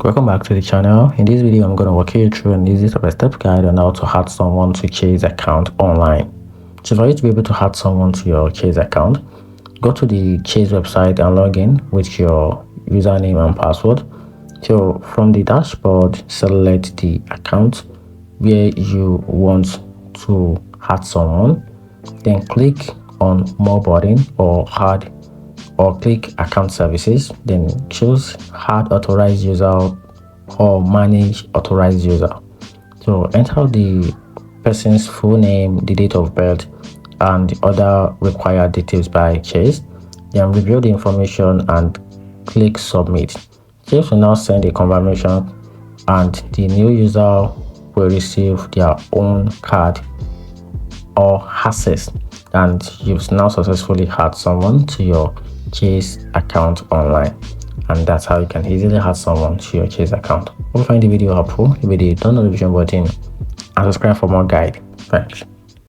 Welcome back to the channel. In this video, I'm going to walk you through an easy step-by-step guide on how to add someone to Chase account online. So for you to be able to add someone to your Chase account, go to the Chase website and log in with your username and password. So from the dashboard, select the account where you want to add someone, then click on more button or click account services, then choose add authorized user or manage authorized user. So enter the person's full name, the date of birth, and the other required details by Chase. Then review the information and click submit. Chase will now send a confirmation and the new user will receive their own card or access, and you've now successfully add someone to your Chase account online. And that's how you can easily add someone to your Chase account. Hope you find the video helpful. If you did, turn on the notification button and subscribe for more guide. Thanks.